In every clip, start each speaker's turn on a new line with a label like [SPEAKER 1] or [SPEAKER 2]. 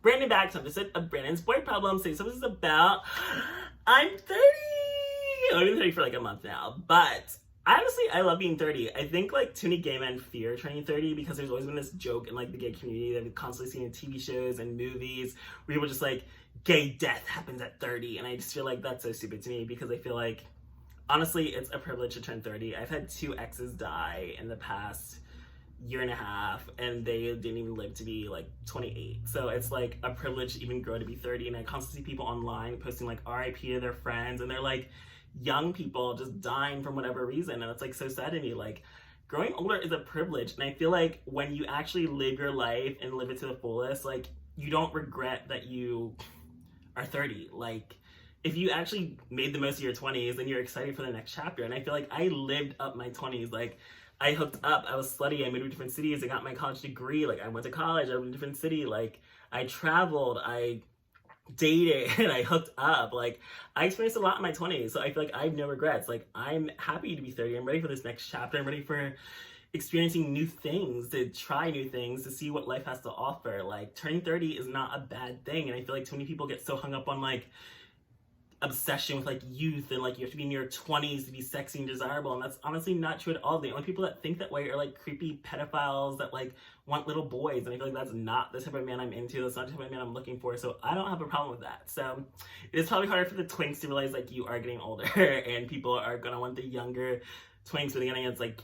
[SPEAKER 1] Branden back, so episode of Brandon's Boy Problem. So this is about, I'm 30! I've been 30 for like a month now, but honestly, I love being 30. I think like too many gay men fear turning 30 because there's always been this joke in like the gay community that we've constantly seen in TV shows and movies where people just like, gay death happens at 30. And I just feel like that's so stupid to me because I feel like, honestly, it's a privilege to turn 30. I've had 2 exes die in the past year and a half and they didn't even live to be like 28, so it's like a privilege to even grow to be 30. And I constantly see people online posting like RIP to their friends, and they're like young people just dying from whatever reason, and it's like so sad to me. Like, growing older is a privilege, and I feel like when you actually live your life and live it to the fullest, like, you don't regret that you are 30. Like, if you actually made the most of your 20s, then you're excited for the next chapter. And I feel like I lived up my 20s. Like, I hooked up, I was slutty, I moved to different cities, I got my college degree, like I went to college, I went to a different city, like I traveled, I dated, and I hooked up. Like, I experienced a lot in my 20s, so I feel like I have no regrets. Like, I'm happy to be 30, I'm ready for this next chapter, I'm ready for experiencing new things, to try new things, to see what life has to offer. Like, turning 30 is not a bad thing, and I feel like too many people get so hung up on like obsession with like youth and like you have to be in your 20s to be sexy and desirable, and that's honestly not true at all. The only people that think that way are like creepy pedophiles that like want little boys, and I feel like that's not the type of man I'm into, that's not the type of man I'm looking for, so I don't have a problem with that. So it's probably harder for the twinks to realize like you are getting older and people are gonna want the younger twinks, but again, it's like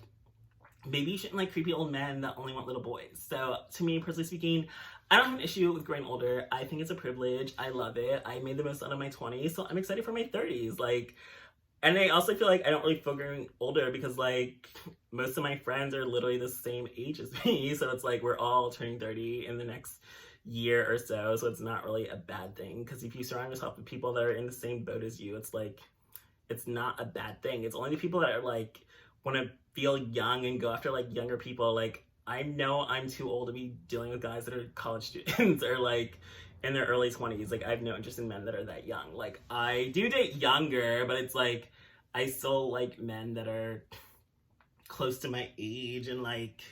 [SPEAKER 1] maybe you shouldn't like creepy old men that only want little boys. So to me, personally speaking, I don't have an issue with growing older. I think it's a privilege. I love it. I made the most out of my 20s, so I'm excited for my 30s. Like, and I also feel like I don't really feel growing older because like most of my friends are literally the same age as me. So it's like we're all turning 30 in the next year or so. So it's not really a bad thing, because if you surround yourself with people that are in the same boat as you, it's like, it's not a bad thing. It's only the people that are like want to feel young and go after like younger people. Like, I know I'm too old to be dealing with guys that are college students or like in their early 20s. Like, I have no interest in men that are that young. Like, I do date younger, but it's like I still like men that are close to my age, and like,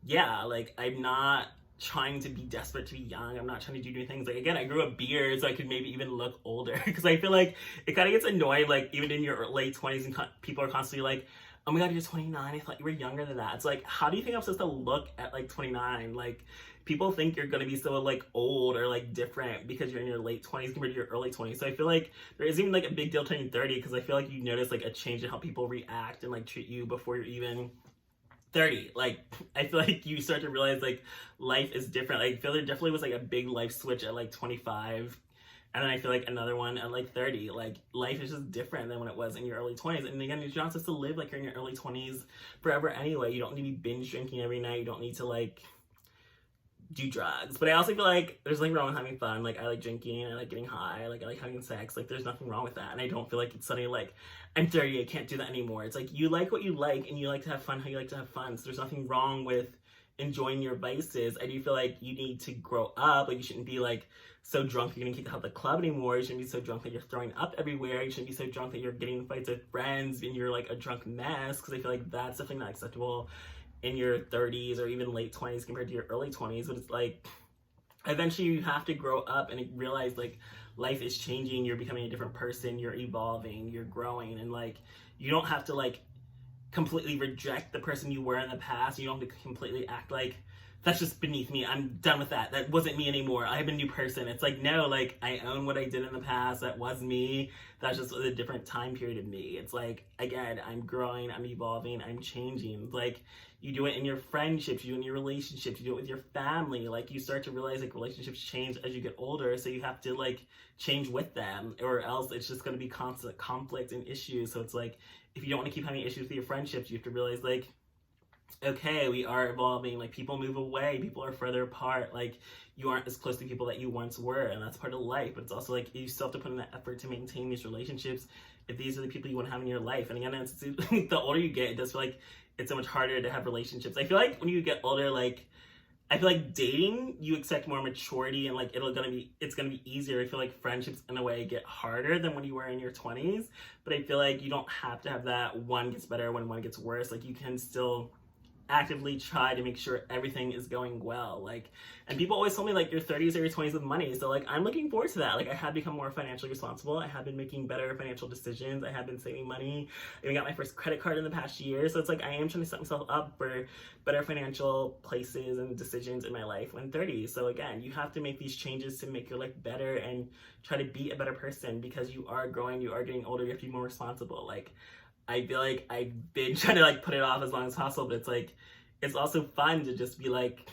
[SPEAKER 1] yeah, like I'm not trying to be desperate to be young. I'm not trying to do new things. Like, again, I grew a beard so I could maybe even look older, because I feel like it kind of gets annoying, like even in your late 20s and people are constantly like, oh my god, you're 29, I thought you were younger than that. It's like, how do you think I'm supposed to look at like 29? Like, people think you're gonna be so like old or like different because you're in your late 20s compared to your early 20s. So I feel like there isn't even like a big deal turning 30, because I feel like you notice like a change in how people react and like treat you before you're even 30. Like, I feel like you start to realize like life is different. Like, I feel there definitely was like a big life switch at like 25, and then I feel like another one at like 30. Like, life is just different than when it was in your early 20s. And again, you're not supposed to live like you're in your early 20s forever anyway. You don't need to be binge drinking every night. You don't need to like do drugs. But I also feel like there's nothing wrong with having fun. Like, I like drinking, I like getting high, like I like having sex. Like, there's nothing wrong with that. And I don't feel like it's suddenly like, I'm 30, I can't do that anymore. It's like, you like what you like and you like to have fun how you like to have fun. So there's nothing wrong with enjoying your vices. I do feel like you need to grow up. Like, you shouldn't be like so drunk you're getting kicked out of the club anymore. You shouldn't be so drunk that you're throwing up everywhere. You shouldn't be so drunk that you're getting in fights with friends and you're like a drunk mess, because I feel like that's definitely not acceptable in your 30s or even late 20s compared to your early 20s. But it's like, eventually you have to grow up and realize like life is changing, you're becoming a different person, you're evolving, you're growing, and like, you don't have to like completely reject the person you were in the past. You don't have to completely act like that's just beneath me, I'm done with that, that wasn't me anymore, I'm a new person. It's like, no, like, I own what I did in the past, that was me, that's just a different time period of me. It's like, again, I'm growing, I'm evolving, I'm changing. Like, you do it in your friendships, you do it in your relationships, you do it with your family. Like, you start to realize like relationships change as you get older, so you have to like change with them, or else it's just going to be constant conflict and issues. So it's like, if you don't want to keep having issues with your friendships, you have to realize like, okay, we are evolving. Like, people move away, people are further apart, like, you aren't as close to people that you once were, and that's part of life. But it's also like, you still have to put in that effort to maintain these relationships if these are the people you want to have in your life. And again, it's the older you get, it does feel like it's so much harder to have relationships. I feel like when you get older, like, I feel like dating, you expect more maturity, and like it's gonna be easier. I feel like friendships in a way get harder than when you were in your 20s, but I feel like you don't have to have that one gets better when one gets worse. Like, you can still actively try to make sure everything is going well. Like, and people always tell me like your 30s or your 20s with money. So like I'm looking forward to that. Like I have become more financially responsible. I have been making better financial decisions. I have been saving money. I even got my first credit card in the past year. So it's like I am trying to set myself up for better financial places and decisions in my life when 30. So again, you have to make these changes to make your life better and try to be a better person, because you are growing, you are getting older, you have to be more responsible. Like I feel like I've been trying to like put it off as long as possible, but it's like it's also fun to just be like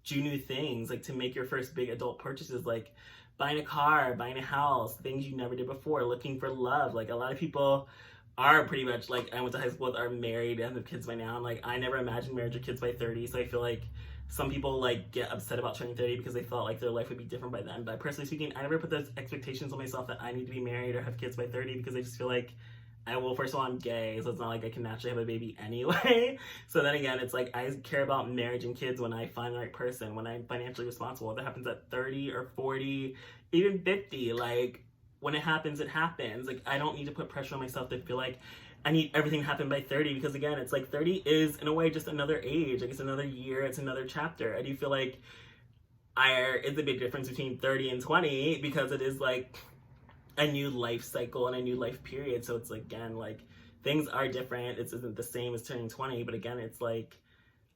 [SPEAKER 1] do new things, like to make your first big adult purchases, like buying a car, buying a house, things you never did before, looking for love. Like a lot of people are pretty much like I went to high school with, are married and have kids by now. And like I never imagined marriage or kids by 30. So I feel like some people like get upset about turning 30 because they thought like their life would be different by then. But personally speaking, I never put those expectations on myself that I need to be married or have kids by 30, because I just feel like first of all, I'm gay, so it's not like I can naturally have a baby anyway. So then again, it's like I care about marriage and kids when I find the right person, when I'm financially responsible. If that happens at 30 or 40, even 50, like when it happens, it happens. Like I don't need to put pressure on myself to feel like I need everything to happen by 30, because again, it's like 30 is in a way just another age. Like it's another year, it's another chapter. I do feel like it's a big difference between 30 and 20, because it is like a new life cycle and a new life period. So it's like, again, like things are different. It isn't the same as turning 20, but again, it's like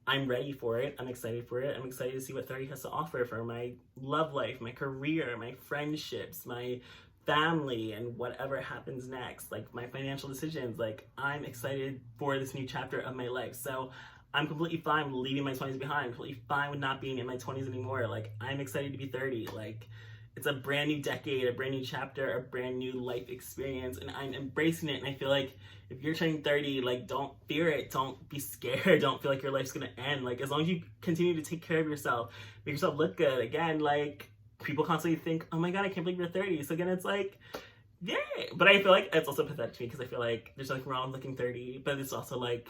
[SPEAKER 1] I'm ready for it. I'm excited for it. I'm excited to see what 30 has to offer for my love life, my career, my friendships, my family, and whatever happens next, like my financial decisions. Like I'm excited for this new chapter of my life. So I'm completely fine with leaving my 20s behind, completely fine with not being in my 20s anymore. Like I'm excited to be 30. Like it's a brand new decade, a brand new chapter, a brand new life experience, and I'm embracing it. And I feel like if you're turning 30, like don't fear it, don't be scared, don't feel like your life's gonna end. Like as long as you continue to take care of yourself, make yourself look good. Again, like people constantly think, oh my god, I can't believe you're 30. So again, it's like, yeah. But I feel like it's also pathetic to me, because I feel like there's nothing wrong with looking 30, but it's also like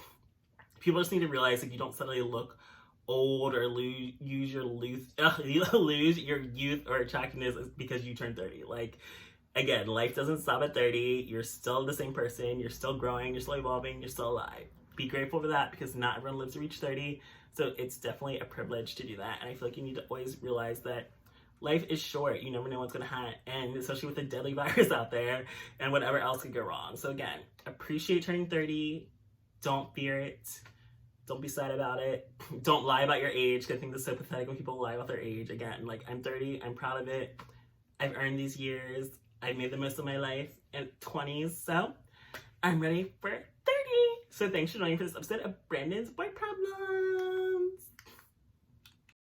[SPEAKER 1] people just need to realize like you don't suddenly look old or lose your youth or attractiveness because you turn 30. Like again, life doesn't stop at 30. You're still the same person, you're still growing, you're still evolving, you're still alive. Be grateful for that, because not everyone lives to reach 30. So it's definitely a privilege to do that. And I feel like you need to always realize that life is short. You never know what's going to end, especially with a deadly virus out there and whatever else could go wrong. So again, appreciate turning 30. Don't fear it. Don't be sad about it. Don't lie about your age, because I think that's so pathetic when people lie about their age. Again, like I'm 30, I'm proud of it. I've earned these years. I've made the most of my life in 20s, so I'm ready for 30. So thanks for joining for this episode of Branden's Boy Problem.